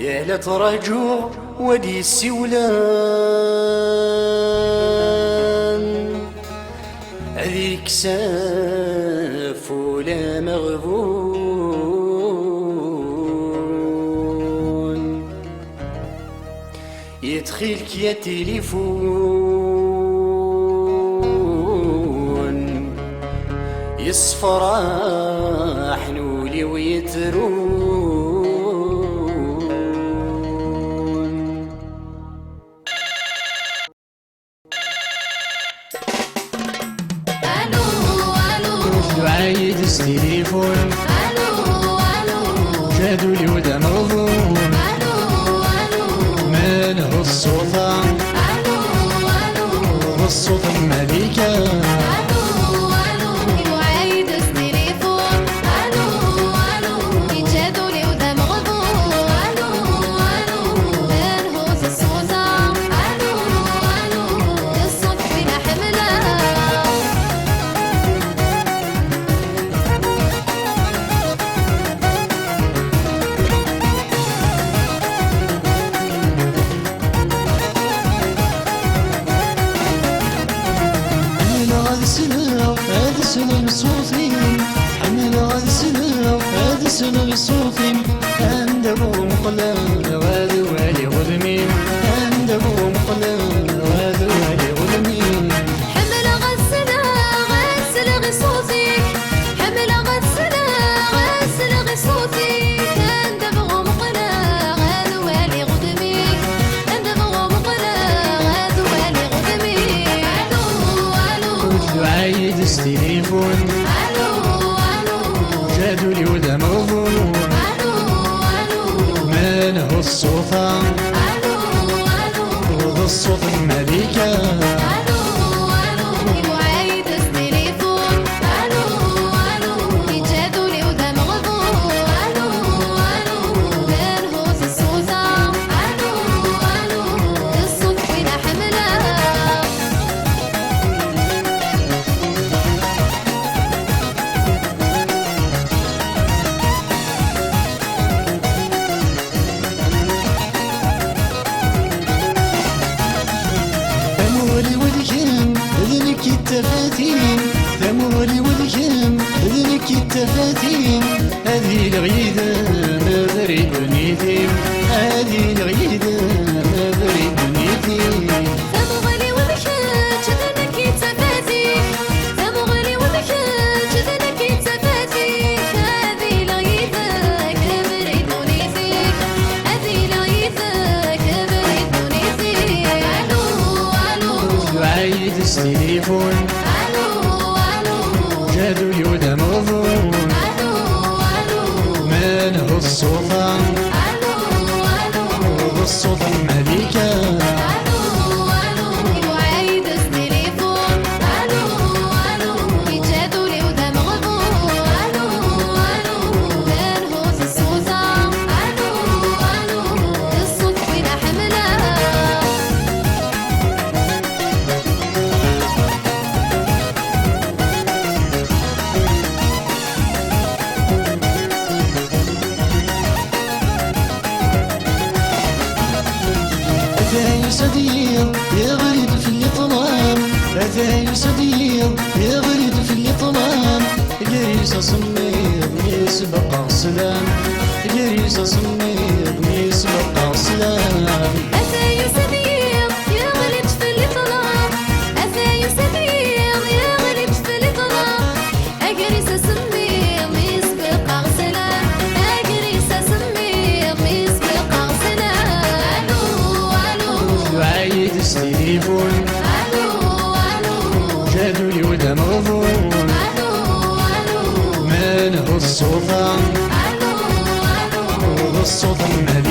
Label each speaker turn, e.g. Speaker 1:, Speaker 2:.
Speaker 1: يا لترجوع ودي السولان هذيك ساف ولا مغبون يدخلك يا تليفون يصفر حنولي ويترون
Speaker 2: عايد التليفون
Speaker 3: الو الو
Speaker 2: جادوا لي ودا مغبون
Speaker 3: الو الو
Speaker 2: من هو الصوت
Speaker 3: الو الو
Speaker 2: الصوت الملكة
Speaker 3: الو الو وعايد التليفون الو الو يجادوا لي ودا مغبون الو الو من هو الصوت الو الو الصوت فينا حمله
Speaker 2: هذا سنة صوتي حمل هذا سنة صوتي عند أبو مقلال وهذا والي غلمي عند أبو مقلال وهذا والي غلمي
Speaker 3: حمل غسلة غسل غي صوتك حمل غسلة غسل غي صوتك عند بغو مقلا غادو والي غدمي عند بغو مقلا غادو والي غدمي الو الو
Speaker 2: عايد التليفون
Speaker 3: الو الو
Speaker 2: جادوا لي ودا مغبون
Speaker 3: الو الو
Speaker 2: من هو الصوت
Speaker 3: الو الو
Speaker 2: الصوت الملكة
Speaker 3: الو الو وعايد التليفون الو الو يجادوا لي ودا مغبون الو الو من هو الصوت الو الو الصوت فينا حمله
Speaker 2: ثموري والجم اذنك التفاتين ثموري والجم اذنك التفاتين هذه الغيدة ما بريد نيتي هذه الغيدة ما بريد نيتي
Speaker 3: ثمغلي وبكات ذنك تفاتيك ثمغلي وبكات ذنك تفاتيك هذه لغيثك بريد نيتك هذه لغيثك بريد نيتك الو الو
Speaker 2: عايد التليفون
Speaker 3: الو الو
Speaker 2: جادوا لي ودا مغبون
Speaker 3: الو الو
Speaker 2: من هو الصوت
Speaker 3: الو الو
Speaker 2: الصوت الملكة
Speaker 3: الو الو وعايد التليفون الو الو يجادوا لي ودا مغبون الو الو من هو الصوت الو الو الصوت فينا حمله
Speaker 2: أتاي صديق يغرد في الإطلام أتاي صديق يغرد في الإطلام جريس صمير يسبق السلام جريس صمير يسبق السلام
Speaker 3: أتاي صديق يغلب في الإطلاق أتاي صديق يغلب في الإطلاق أجريس سمير يسبق سلام أجريس سمير يسبق سلام ألو ألو
Speaker 2: عايد التليفون
Speaker 3: ألو ألو
Speaker 2: جادوا لي ودا مغبون
Speaker 3: ألو ألو
Speaker 2: من هو الصوت
Speaker 3: ألو ألو
Speaker 2: الصوت الملكة